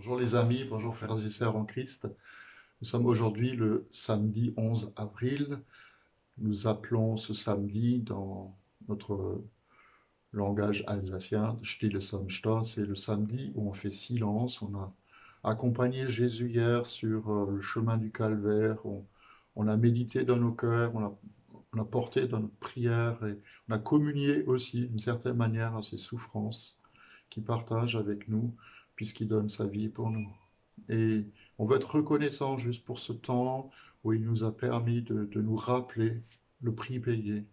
Bonjour les amis, bonjour frères et sœurs en Christ. Nous sommes aujourd'hui le samedi 11 avril. Nous appelons ce samedi dans notre langage alsacien Stille Samstag. C'est le samedi où on fait silence. On a accompagné Jésus hier sur le chemin du Calvaire. On a médité dans nos cœurs, on a porté dans notre prière et on a communié aussi d'une certaine manière à ses souffrances qu'il partage avec nous puisqu'il donne sa vie pour nous. Et on veut être reconnaissant juste pour ce temps où il nous a permis de nous rappeler le prix payé,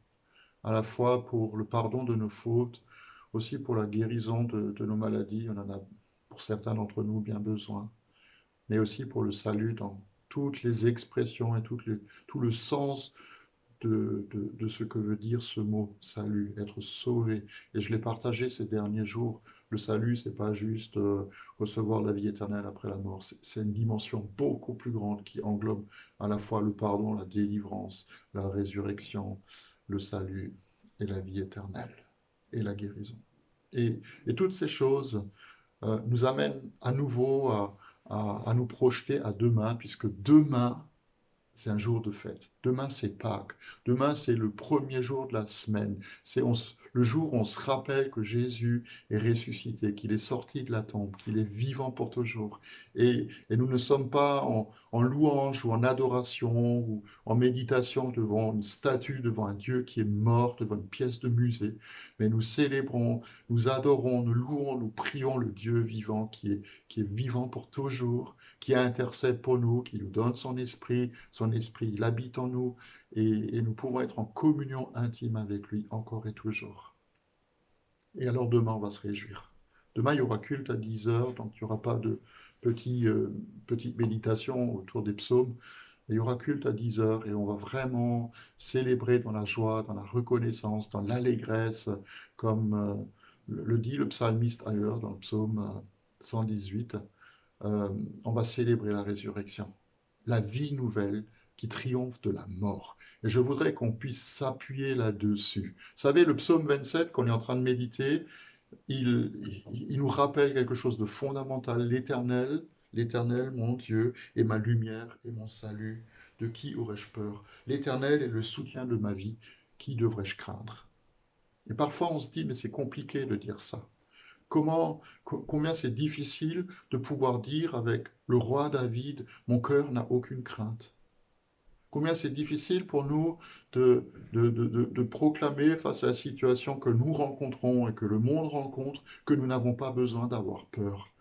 à la fois pour le pardon de nos fautes, aussi pour la guérison de nos maladies, on en a pour certains d'entre nous bien besoin, mais aussi pour le salut dans toutes les expressions et tout le sens de ce que veut dire ce mot salut, être sauvé. Et je l'ai partagé ces derniers jours. Le salut, c'est pas juste recevoir la vie éternelle après la mort. C'est une dimension beaucoup plus grande qui englobe à la fois le pardon, la délivrance, la résurrection, le salut et la vie éternelle et la guérison. Et toutes ces choses nous amènent à nouveau à nous projeter à demain, puisque demain, c'est un jour de fête. Demain, c'est Pâques. Demain, c'est le premier jour de la semaine. Le jour où on se rappelle que Jésus est ressuscité, qu'il est sorti de la tombe, qu'il est vivant pour toujours. Et nous ne sommes pas en louange ou en adoration ou en méditation devant une statue, devant un Dieu qui est mort, devant une pièce de musée, mais nous célébrons, nous adorons, nous louons, nous prions le Dieu vivant qui est vivant pour toujours, qui intercède pour nous, qui nous donne son esprit, il habite en nous et nous pouvons être en communion intime avec lui encore et toujours. Et alors demain, on va se réjouir. Demain, il y aura culte à 10 heures, donc il n'y aura pas de petite méditation autour des psaumes. Il y aura culte à 10 heures et on va vraiment célébrer dans la joie, dans la reconnaissance, dans l'allégresse, comme le dit le psalmiste ailleurs dans le psaume 118. Euh, on va célébrer la résurrection, la vie nouvelle qui triomphe de la mort. Et je voudrais qu'on puisse s'appuyer là-dessus. Vous savez, le psaume 27 qu'on est en train de méditer, il nous rappelle quelque chose de fondamental. L'Éternel, l'Éternel, mon Dieu, est ma lumière et mon salut. De qui aurais-je peur? L'Éternel est le soutien de ma vie. Qui devrais-je craindre? Et parfois on se dit, mais c'est compliqué de dire ça. Combien c'est difficile de pouvoir dire avec le roi David, mon cœur n'a aucune crainte. Combien c'est difficile pour nous de proclamer face à la situation que nous rencontrons et que le monde rencontre, que nous n'avons pas besoin d'avoir peur.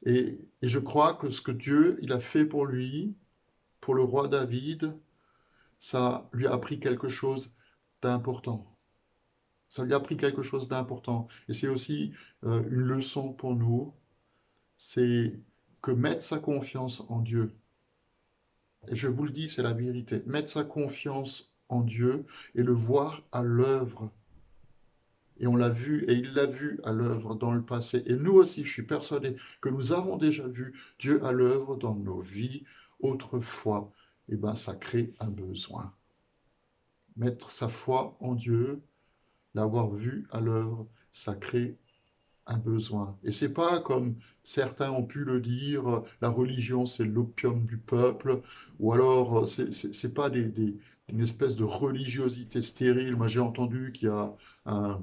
Et je crois que ce que Dieu il a fait pour lui, pour le roi David, ça lui a appris quelque chose d'important. Ça lui a appris quelque chose d'important. Et c'est aussi une leçon pour nous, c'est que mettre sa confiance en Dieu, et je vous le dis, c'est la vérité, mettre sa confiance en Dieu et le voir à l'œuvre. Et on l'a vu, et il l'a vu à l'œuvre dans le passé. Et nous aussi, je suis persuadé que nous avons déjà vu Dieu à l'œuvre dans nos vies autrefois. Et bien, ça crée un besoin. Mettre sa foi en Dieu, l'avoir vu à l'œuvre, ça crée un besoin. Et c'est pas comme certains ont pu le dire, la religion c'est l'opium du peuple, ou alors c'est pas une espèce de religiosité stérile. Moi j'ai entendu qu'il y a un,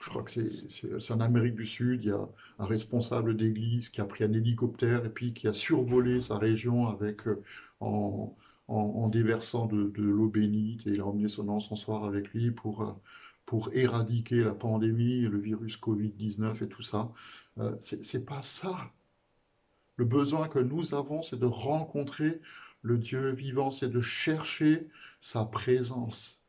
je crois que c'est en Amérique du Sud, il y a un responsable d'église qui a pris un hélicoptère et puis qui a survolé sa région avec en déversant de l'eau bénite et il a emmené son encensoir avec lui pour éradiquer la pandémie, le virus Covid-19 et tout ça. C'est pas ça. Le besoin que nous avons, c'est de rencontrer le Dieu vivant, c'est de chercher sa présence.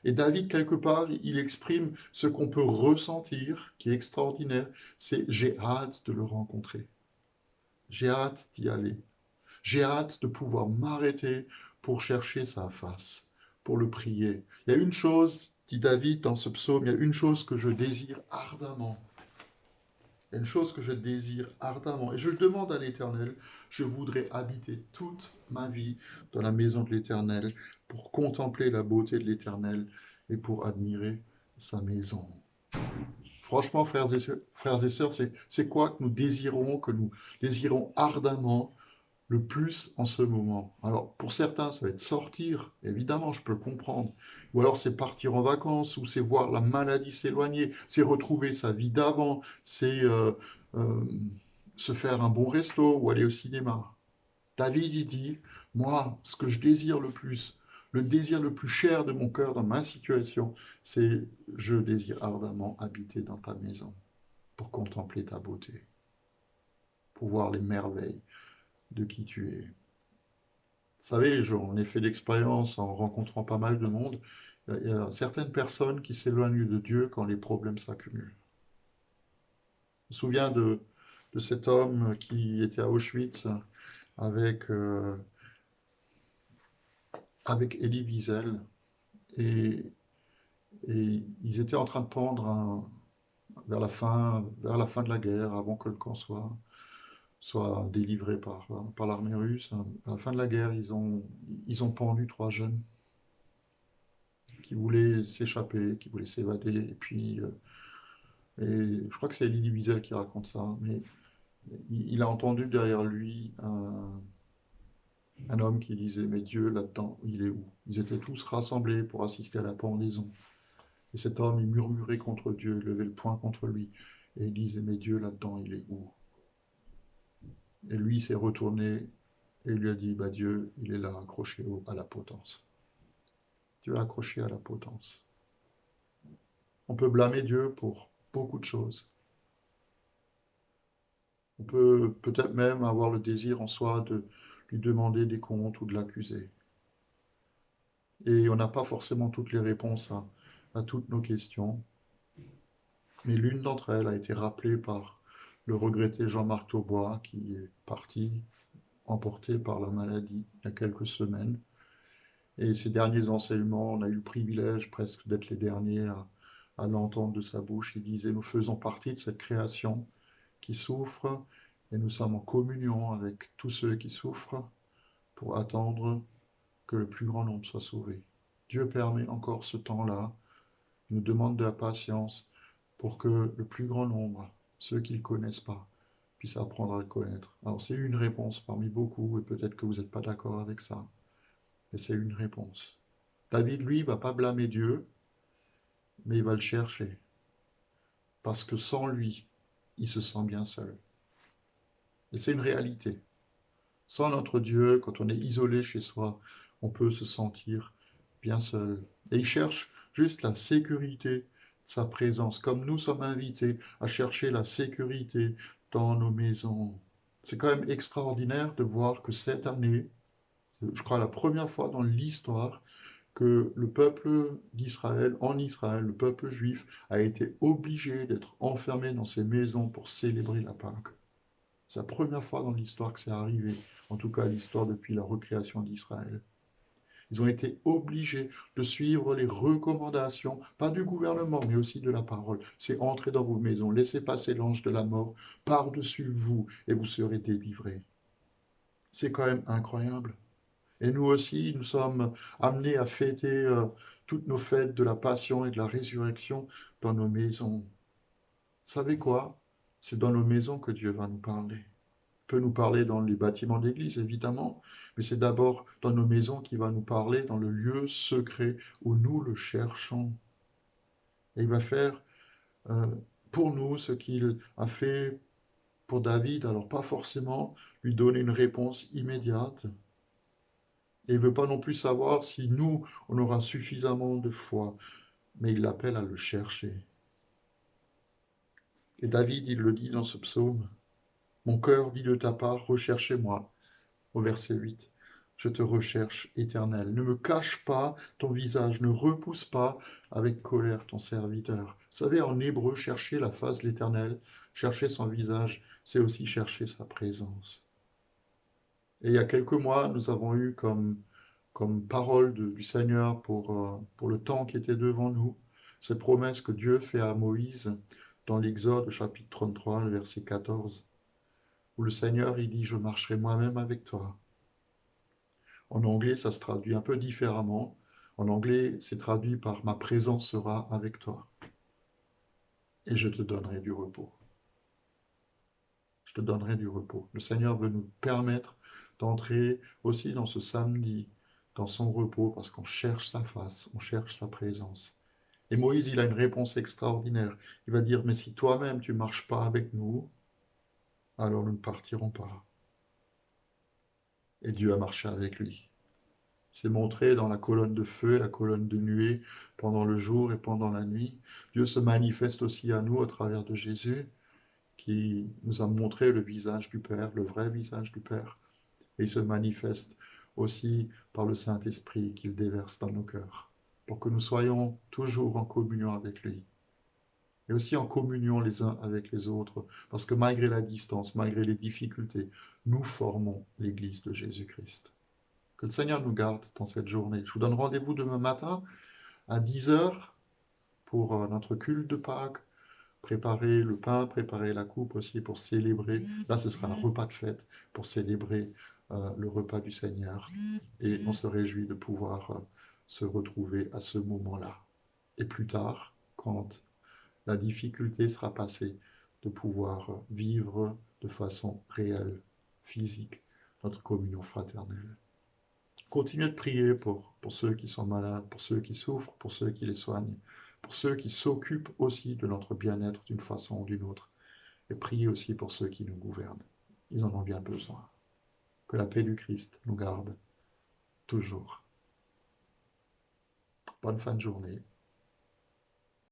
Et David, quelque part, il exprime ce qu'on peut ressentir, qui est extraordinaire, c'est j'ai hâte de le rencontrer. J'ai hâte d'y aller. J'ai hâte de pouvoir m'arrêter pour chercher sa face, pour le prier. Il y a une chose, dit David dans ce psaume, il y a une chose que je désire ardemment. Il y a une chose que je désire ardemment. Et je le demande à l'Éternel, je voudrais habiter toute ma vie dans la maison de l'Éternel pour contempler la beauté de l'Éternel et pour admirer sa maison. Franchement, frères et sœurs, c'est quoi que nous désirons ardemment le plus en ce moment? Alors, pour certains, ça va être sortir, évidemment, je peux le comprendre. Ou alors, c'est partir en vacances, ou c'est voir la maladie s'éloigner, c'est retrouver sa vie d'avant, c'est euh, se faire un bon resto ou aller au cinéma. David, il dit, moi, ce que je désire le désir le plus cher de mon cœur dans ma situation, c'est je désire ardemment habiter dans ta maison pour contempler ta beauté, pour voir les merveilles de qui tu es. Vous savez, j'en ai fait l'expérience en rencontrant pas mal de monde. Il y a certaines personnes qui s'éloignent de Dieu quand les problèmes s'accumulent. Je me souviens de cet homme qui était à Auschwitz avec, euh, avec Elie Wiesel et, et ils étaient en train de pendre vers la fin de la guerre, avant que le camp soit délivré par l'armée russe. À la fin de la guerre, ils ont pendu 3 jeunes qui voulaient s'échapper, qui voulaient s'évader. Et je crois que c'est Elie Wiesel qui raconte ça, mais il a entendu derrière lui un homme qui disait, mais Dieu là-dedans, il est où? Ils étaient tous rassemblés pour assister à la pendaison. Et cet homme, il murmurait contre Dieu, il levait le poing contre lui. Et il disait, mais Dieu là-dedans, il est où? Et lui s'est retourné et il lui a dit, bah Dieu, il est là, accroché à la potence. Dieu est accroché à la potence. On peut blâmer Dieu pour beaucoup de choses. On peut peut-être même avoir le désir en soi de lui demander des comptes ou de l'accuser. Et on n'a pas forcément toutes les réponses à toutes nos questions. Mais l'une d'entre elles a été rappelée par le regretté Jean-Marc Taubois, qui est parti, emporté par la maladie, il y a quelques semaines. Et ces derniers enseignements, on a eu le privilège presque d'être les derniers à l'entendre de sa bouche. Il disait, nous faisons partie de cette création qui souffre et nous sommes en communion avec tous ceux qui souffrent pour attendre que le plus grand nombre soit sauvé. Dieu permet encore ce temps-là, il nous demande de la patience pour que le plus grand nombre, ceux qui ne le connaissent pas, puissent apprendre à le connaître. Alors c'est une réponse parmi beaucoup, et peut-être que vous n'êtes pas d'accord avec ça, mais c'est une réponse. David, lui, ne va pas blâmer Dieu, mais il va le chercher, parce que sans lui, il se sent bien seul. Et c'est une réalité. Sans notre Dieu, quand on est isolé chez soi, on peut se sentir bien seul. Et il cherche juste la sécurité de sa présence, comme nous sommes invités à chercher la sécurité dans nos maisons. C'est quand même extraordinaire de voir que cette année, je crois la première fois dans l'histoire, que le peuple d'Israël, en Israël, le peuple juif, a été obligé d'être enfermé dans ses maisons pour célébrer la Pâque. C'est la première fois dans l'histoire que c'est arrivé, en tout cas l'histoire depuis la recréation d'Israël. Ils ont été obligés de suivre les recommandations, pas du gouvernement, mais aussi de la parole. C'est entrer dans vos maisons, laissez passer l'ange de la mort par-dessus vous et vous serez délivrés. C'est quand même incroyable. Et nous aussi, nous sommes amenés à fêter toutes nos fêtes de la passion et de la résurrection dans nos maisons. Vous savez quoi? C'est dans nos maisons que Dieu va nous parler. Il peut nous parler dans les bâtiments d'église, évidemment, mais c'est d'abord dans nos maisons qu'il va nous parler, dans le lieu secret où nous le cherchons. Et il va faire euh, pour nous ce qu'il a fait pour David, alors pas forcément lui donner une réponse immédiate. Et il ne veut pas non plus savoir si nous, on aura suffisamment de foi, mais il l'appelle à le chercher. Et David, il le dit dans ce psaume, mon cœur dit de ta part, recherchez-moi, au verset 8. Je te recherche, Éternel. Ne me cache pas ton visage, ne repousse pas avec colère ton serviteur. Vous savez, en hébreu, chercher la face de l'Éternel, chercher son visage, c'est aussi chercher sa présence. Et il y a quelques mois, nous avons eu comme parole du Seigneur pour le temps qui était devant nous, cette promesse que Dieu fait à Moïse dans l'Exode chapitre 33, le verset 14, où le Seigneur il dit, je marcherai moi-même avec toi. En anglais, ça se traduit un peu différemment. En anglais, c'est traduit par ma présence sera avec toi. et je te donnerai du repos. Je te donnerai du repos. Le Seigneur veut nous permettre d'entrer aussi dans ce samedi, dans son repos, parce qu'on cherche sa face, on cherche sa présence. Et Moïse, il a une réponse extraordinaire. Il va dire, mais si toi-même tu ne marches pas avec nous, alors nous ne partirons pas. Et Dieu a marché avec lui. Il s'est montré dans la colonne de feu et la colonne de nuée pendant le jour et pendant la nuit. Dieu se manifeste aussi à nous au travers de Jésus, qui nous a montré le visage du Père, le vrai visage du Père. Et il se manifeste aussi par le Saint-Esprit qu'il déverse dans nos cœurs, pour que nous soyons toujours en communion avec lui. Et aussi en communion les uns avec les autres, parce que malgré la distance, malgré les difficultés, nous formons l'Église de Jésus-Christ. Que le Seigneur nous garde dans cette journée. Je vous donne rendez-vous demain matin à 10 heures pour notre culte de Pâques. Préparer le pain, préparer la coupe aussi pour célébrer. Là, ce sera un repas de fête pour célébrer le repas du Seigneur. Et on se réjouit de pouvoir se retrouver à ce moment-là. Et plus tard, quand la difficulté sera passée, de pouvoir vivre de façon réelle, physique, notre communion fraternelle. Continuez de prier pour ceux qui sont malades, pour ceux qui souffrent, pour ceux qui les soignent, pour ceux qui s'occupent aussi de notre bien-être d'une façon ou d'une autre. Et priez aussi pour ceux qui nous gouvernent. Ils en ont bien besoin. Que la paix du Christ nous garde toujours. Bonne fin de journée.